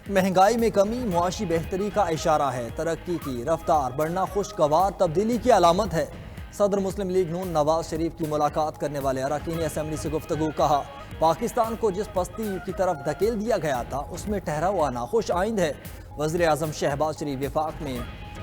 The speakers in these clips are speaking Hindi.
महंगाई में कमी मुआशी बेहतरी का इशारा है। तरक्की की रफ्तार बढ़ना खुशगवार तब्दीली की अलामत है। सदर मुस्लिम लीग नून नवाज शरीफ की मुलाकात करने वाले अरकान असम्बली से गुफ्तगू। कहा, पाकिस्तान को जिस पस्ती की तरफ धकेल दिया गया था उसमें ठहराव आना खुश आइंद है। वज़ीर आज़म शहबाज शरीफ वफाक में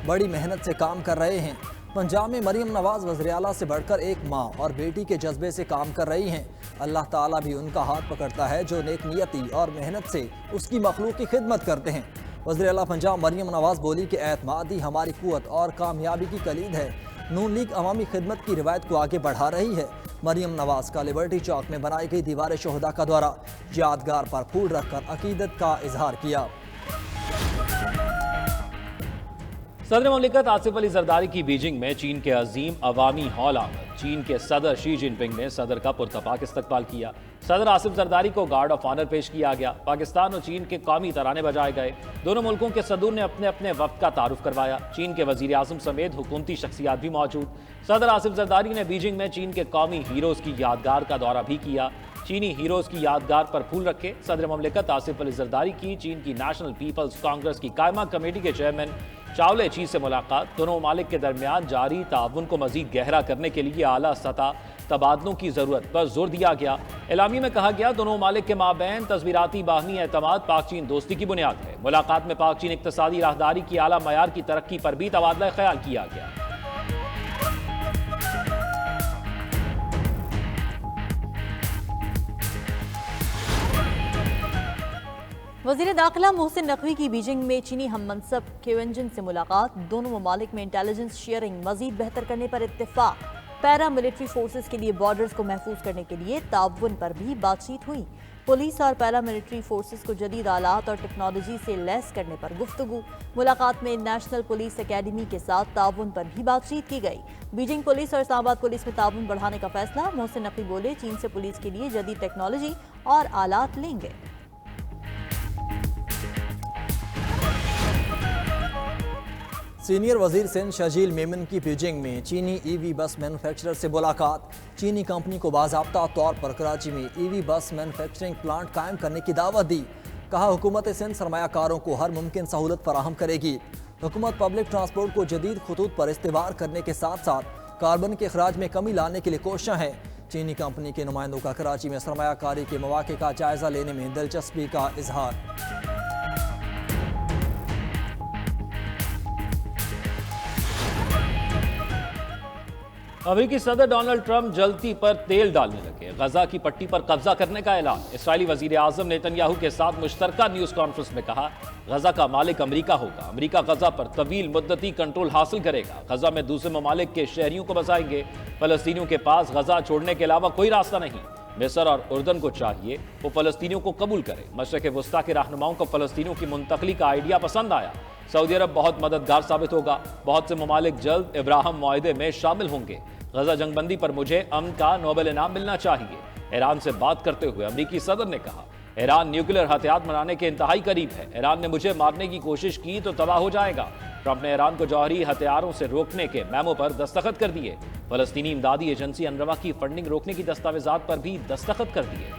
बड़ी मेहनत से काम कर रहे हैं। पंजाब में मरीम नवाज वज़ीर आला से बढ़कर एक माँ और बेटी के जज्बे से काम कर रही हैं। अल्लाह ताला भी उनका हाथ पकड़ता है जो नेक नियति और मेहनत से उसकी मखलूक की खिदमत करते हैं। वज़ीर आला पंजाब मरीम नवाज बोली कि एतमाद ही हमारी कुव्वत और कामयाबी की कलीद है। नून लीग अवामी खिदमत की रिवायत को आगे बढ़ा रही है। मरीम नवाज का लिबर्टी चौक में बनाई गई दीवार शोहदा का दौरा, यादगार पर फूल रखकर अकीदत का इजहार किया। सदर मुमलिकत आसिफ अली जरदारी की बीजिंग में चीन के अजीम अवामी हॉल आमद। चीन के सदर शी जिनपिंग ने सदर का पुरतपाक इस्तकबाल किया। सदर आसिफ जरदारी को गार्ड ऑफ ऑनर पेश किया गया। पाकिस्तान और चीन के कौमी तराने बजाए गए। दोनों मुल्कों के सदूर ने अपने अपने वक्त का तारुफ करवाया। चीन के वजीर आजम समेत हुकूमती शख्सियात भी मौजूद। सदर आसिफ जरदारी ने बीजिंग में चीन के कौमी हीरोज की यादगार का दौरा भी किया। चीनी हीरोज की यादगार पर फूल रखे। सदर मुमलिकत आसिफ अली जरदारी की चीन की नेशनल पीपल्स कांग्रेस की कायमा कमेटी के चेयरमैन चावले ची से मुलाकात। दोनों ममालिक के दरमियान जारी ताउन को मजीद गहरा करने के लिए आला सतह तबादलों की जरूरत पर जोर दिया गया। एलामी में कहा गया, दोनों ममालिक के माबैन तस्वीराती बाहमी एतमाद पाक चीन दोस्ती की बुनियाद है। मुलाकात में पाक चीन इक्तसादी राहदारी की आला मयार की तरक्की पर भी तबादला ख्याल किया गया। वज़ीर दाखिला मोहसिन नकवी की बीजिंग में चीनी हम मनसब क्वेंजन से मुलाकात। दोनों ममालिक में इंटेलिजेंस शेयरिंग मजीद बेहतर करने पर इत्तेफाक। पैरा मिलिट्री फोर्सेस के लिए बॉर्डर्स को महफूज करने के लिए ताउन पर भी बातचीत हुई। पुलिस और पैरा मिलिट्री फोर्सेस को जदीद आलात और टेक्नोलॉजी से लैस करने पर गुफ्तगू। मुलाकात में नेशनल पुलिस अकेडमी के साथ ताउन पर भी बातचीत की गई। बीजिंग पुलिस और इस्लामाबाद पुलिस में ताउन बढ़ाने का फैसला। मोहसिन नकवी बोले, चीन से पुलिस के लिए जदीद टेक्नोलॉजी और आलात लेंगे। सीनियर वजीर सिंध शजील मेमन की बीजिंग में चीनी ईवी बस मैन्युफैक्चरर से मुलाकात। चीनी कंपनी को बाज़ाब्ता तौर पर कराची में ईवी बस मैन्युफैक्चरिंग प्लांट कायम करने की दावत दी। कहा, हुकूमत सिंध सरमायाकारों को हर मुमकिन सहूलत फराहम करेगी। हुकूमत पब्लिक ट्रांसपोर्ट को जदीद खतूत पर इस्तेमाल करने के साथ साथ कार्बन के अखराज में कमी लाने के लिए कोशिश है। चीनी कंपनी के नुमाइंदों का कराची में सरमायाकारी के मौके का जायजा लेने में दिलचस्पी का इजहार। अमेरिकी सदर डोनाल्ड ट्रंप जलती पर तेल डालने लगे। गजा की पट्टी पर कब्जा करने का ऐलान। इसराइली वजीर आजम नेतन्याहू के साथ मुश्तरका न्यूज कॉन्फ्रेंस में कहा, गजा का मालिक अमेरिका होगा। अमेरिका गजा पर तवील मुद्दती कंट्रोल हासिल करेगा। गजा में दूसरे ममालिक के शहरियों को बसाएंगे। फलस्तीनियों के पास गजा छोड़ने के अलावा कोई रास्ता नहीं। मिस्र और उर्दन को चाहिए वो फलस्तीनियों को कबूल करे। मशरक़ वस्ता के रहनुमाओं को फलस्तीनियों की मुंतकली का आइडिया पसंद आया। सऊदी अरब बहुत मददगार साबित होगा। बहुत से ममालिक जल्द इब्राहिम मुआहदे में शामिल होंगे। गजा जंगबंदी पर मुझे अमन का नोबेल इनाम मिलना चाहिए। ईरान से बात करते हुए अमेरिकी सदर ने कहा, ईरान न्यूक्लियर हथियार बनाने के इंतहाई करीब है। ईरान ने मुझे मारने की कोशिश की तो तबाह हो जाएगा। ट्रंप ने ईरान को जौहरी हथियारों से रोकने के मेमो पर दस्तखत कर दिए। फलस्तीनी इमदादी एजेंसी अनरवा की फंडिंग रोकने की दस्तावेजात पर भी दस्तखत कर दिए।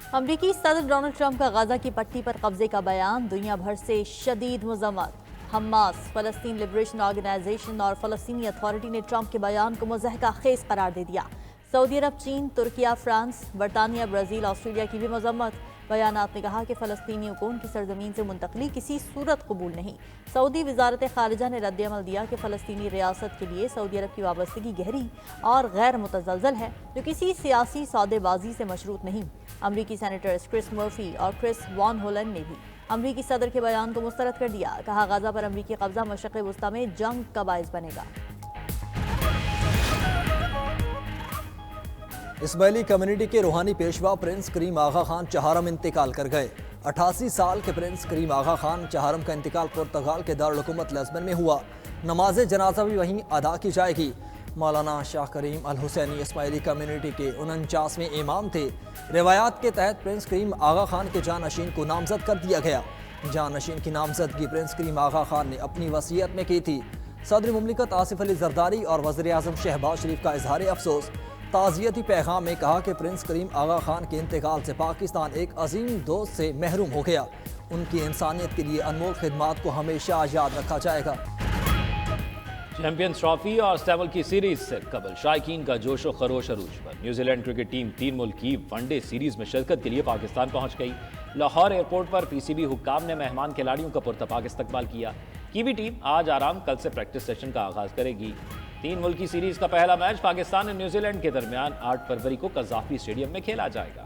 अमरीकी सदर डोनाल्ड ट्रंप का गाजा की पट्टी पर कब्जे का बयान। दुनिया भर से शदीद मजम्मत। हमास, फलस्तीन लिबरेशन ऑर्गेनाइजेशन और फलस्तीनी अथॉरिटी ने ट्रंप के बयान को मुज़हका खेज करार दे दिया। सऊदी अरब, चीन, तुर्किया, फ्रांस, बरतानिया, ब्राज़ील, ऑस्ट्रेलिया की भी मजम्मत। बयानात में कहा कि फ़लस्तीनियों को उनकी सरजमीन से मुंतकली किसी सूरत कबूल नहीं। सऊदी वजारत खारिजा ने रद्द-ए-अमल दिया कि फ़लस्तीनी रियासत के लिए सऊदी अरब की वाबस्तगी गहरी और गैर मुतज़लज़ल है, जो किसी सियासी सौदेबाजी से मशरूत नहीं। अमरीकी सेनेटर्स क्रिस मर्फी और क्रिस वॉन होलन ने भी अमरीकी सदर के बयान को मुस्तरद कर दिया। कहा, गाजा पर अमरीकी कब्जा मशरक़ वस्ता में जंग का बाइस बनेगा। इस्माइली कम्युनिटी के रूहानी पेशवा प्रिंस करीम आगा खान चहारम इंतकाल कर गए। 88 साल के प्रिंस करीम आगा खान चहारम का इंतकाल पुर्तगाल के दारुल हुकूमत लिस्बन में हुआ। नमाज जनाजा भी वहीं अदा की जाएगी। मौलाना शाह करीम अल हुसैनी इस्माइली कम्युनिटी के 49वें इमाम थे। रिवायात के तहत प्रिंस करीम आगा खान के जानशीन को नामजद कर दिया गया। जानशीन की नामजदगी प्रिंस करीम आगा खान ने अपनी वसीयत में की थी। सदर मुमलिकत आसिफ अली जरदारी और वज़ीर आज़म शहबाज शरीफ का इजहार अफसोस। ताज़ियती पैगाम में कहा कि प्रिंस करीम आगा खान के इंतकाल से पाकिस्तान एक अजीम दोस्त से महरूम हो गया। उनकी इंसानियत के लिए अनमोल खिदमात को हमेशा याद रखा जाएगा। चैंपियंस ट्रॉफी और स्टेबल की सीरीज से कबल शायकीन का जोशो खरोश अरूज पर। न्यूजीलैंड क्रिकेट टीम 3 मुल्क की वनडे सीरीज में शिरकत के लिए पाकिस्तान पहुंच गई। लाहौर एयरपोर्ट पर पीसीबी हुक्काम ने मेहमान खिलाड़ियों का पुरतपाक इस्तकबाल किया। कीवी टीम आज आराम, कल से प्रैक्टिस सेशन का आगाज करेगी। 3 मुल्क की सीरीज का पहला मैच पाकिस्तान और न्यूजीलैंड के दरमियान 8 फरवरी को कज़ाफी स्टेडियम में खेला जाएगा।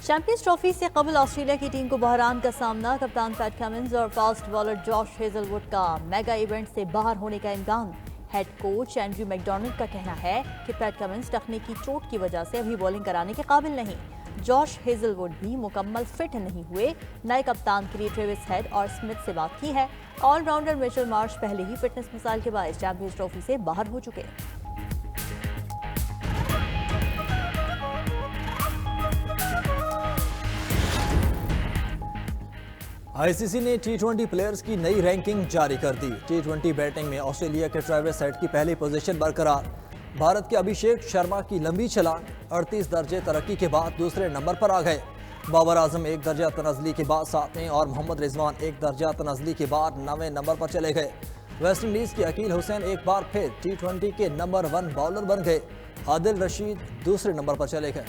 चैंपियंस ट्रॉफी से कबल ऑस्ट्रेलिया की टीम को बहरान का सामना। कप्तान पैट कमिंस और फास्ट बॉलर जॉश हेजलवुड का मेगा इवेंट से बाहर होने का इम्कान। हेड कोच एंड्रयू मैकडोनाल्ड का कहना है कि पैट कमिंस तकनीकी चोट की वजह से अभी बॉलिंग कराने के काबिल नहीं। जॉश हेजलवुड भी मुकम्मल फिट नहीं हुए। नए कप्तान के लिए ट्रेविस हेड और स्मिथ से बात की है। ऑलराउंडर मिचेल मार्श पहले ही फिटनेस मसाइल के बायस चैंपियंस ट्रॉफी से बाहर हो चुके हैं। आईसीसी ने T20 प्लेयर्स की नई रैंकिंग जारी कर दी। T20 बैटिंग में ऑस्ट्रेलिया के ट्रेविस हेड की पहली पोजीशन बरकरार। भारत के अभिषेक शर्मा की लंबी छलांग 38 दर्जे तरक्की के बाद दूसरे नंबर पर आ गए। बाबर आजम 1 दर्जा तनज़ली के बाद 7वें और मोहम्मद रिजवान 1 दर्जा तनज़ली के बाद 9वें नंबर पर चले गए। वेस्ट इंडीज के अकील हुसैन एक बार फिर T20 के नंबर 1 बॉलर बन गए। आदिल रशीद दूसरे नंबर पर चले गए।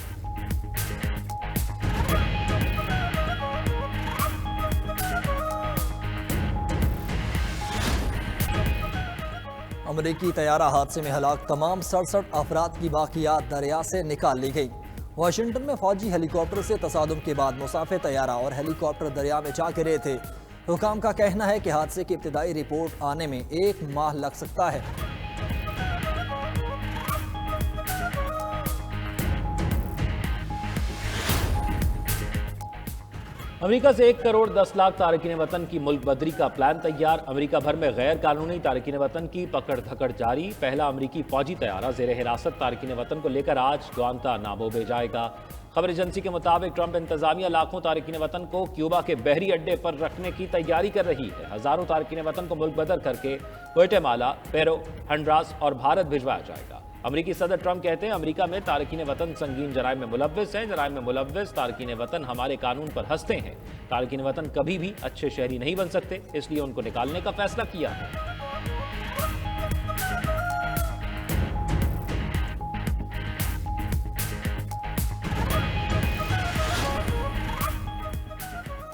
अमरीकी तैयारा हादसे में हलाक तमाम 67 अफराद की बाकियात दरिया से निकाल ली गई। वाशिंगटन में फौजी हेलीकॉप्टर से तसादुम के बाद मुसाफिर तैयारा और हेलीकॉप्टर दरिया में जा गिरे थे। हुकाम का कहना है कि हादसे की इब्तिदाई रिपोर्ट आने में 1 माह लग सकता है। अमेरिका से 1 करोड़ 10 लाख तारकीन वतन की मुल्क बदरी का प्लान तैयार। अमेरिका भर में गैर कानूनी तारकीन वतन की पकड़ धकड़ जारी। पहला अमेरिकी फौजी तैयारा जेर हिरासत तारकीन वतन को लेकर आज ग्वांतानामो भेजाएगा। खबर एजेंसी के मुताबिक ट्रंप इंतजामिया लाखों तारकीन वतन को क्यूबा के बहरी अड्डे पर रखने की तैयारी कर रही है। हजारों तारकीन वतन को मुल्क बदर करके ग्वाटेमाला, पेरू, हंडुरास और भारत भिजवाया जाएगा। अमेरिकी सदर ट्रंप कहते हैं अमेरिका में तारकीन वतन संगीन जराइम में मुलव्विस हैं। जराइम में मुलव्विस तारकीन वतन हमारे कानून पर हंसते हैं। तारकीन वतन कभी भी अच्छे शहरी नहीं बन सकते, इसलिए उनको निकालने का फैसला किया है।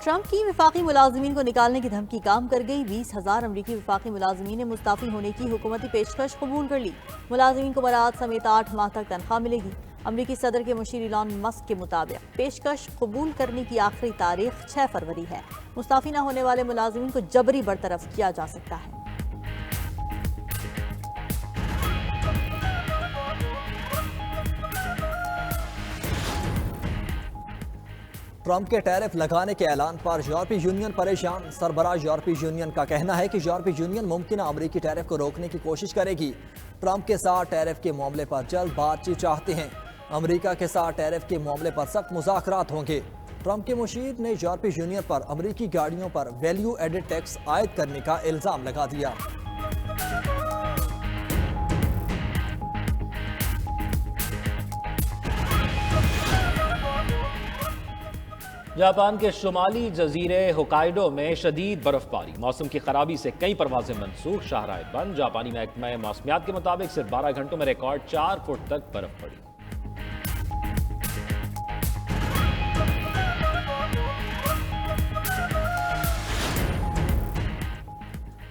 ट्रंप की वफाकी मुलाजमीन को निकालने की धमकी काम कर गई। 20,000 अमरीकी वफाकी मुलाजमीन ने मुस्ताफी होने की हुकूमती पेशकश कबूल कर ली। मुलाजमीन को बरात समेत 8 माह तक तनख्वाह मिलेगी। अमरीकी सदर के मुशीर इलॉन मस्क के मुताबिक पेशकश कबूल करने की आखिरी तारीख 6 फरवरी है। मुस्ताफी न होने वाले मुलाजमीन को जबरी बरतरफ किया जा सकता है। ट्रंप के टैरिफ लगाने के ऐलान पर यूरोपीय यूनियन परेशान। सरबराह यूरोपीय यूनियन का कहना है कि यूरोपीय यूनियन मुमकिन अमरीकी टैरिफ को रोकने की कोशिश करेगी। ट्रंप के साथ टैरिफ के मामले पर जल्द बातचीत चाहते हैं। अमरीका के साथ टैरिफ के मामले पर सख्त मुज़ाकरात होंगे। ट्रंप के मुशीर ने यूरोपीय यूनियन पर अमरीकी गाड़ियों पर वैल्यू एडेड टैक्स आयद करने का इल्ज़ाम लगा दिया। जापान के शुमाली जजीरे होकाइडो में शदीद बर्फबारी। मौसम की खराबी से कई परवाजें मनसूख, शाहराहें बंद। जापानी महकमा मौसमियात के मुताबिक सिर्फ 12 घंटों में रिकॉर्ड 4 फुट तक बर्फ पड़ी।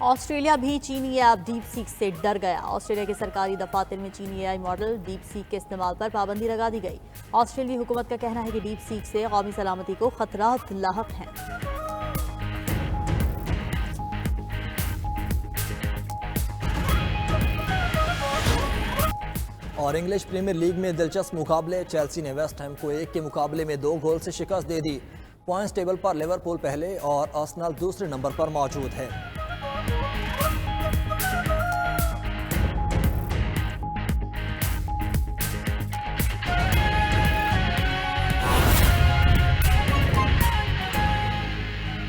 ऑस्ट्रेलिया भी चीनी ऐप डीप सीक से डर गया। ऑस्ट्रेलिया के सरकारी दफातर में चीनी एआई मॉडल डीप सीक के इस्तेमाल पर पाबंदी लगा दी गई। ऑस्ट्रेलियाई हुकूमत का कहना है कि डीप सीक से कौमी सलामती को खतरात लाहक हैं। और इंग्लिश प्रीमियर लीग में दिलचस्प मुकाबले। चेल्सी ने वेस्ट हैम को 1 के मुकाबले में 2 गोल से शिकस्त दे दी। पॉइंट्स टेबल पर लिवरपूल पहले और आर्सेनल दूसरे नंबर पर मौजूद है।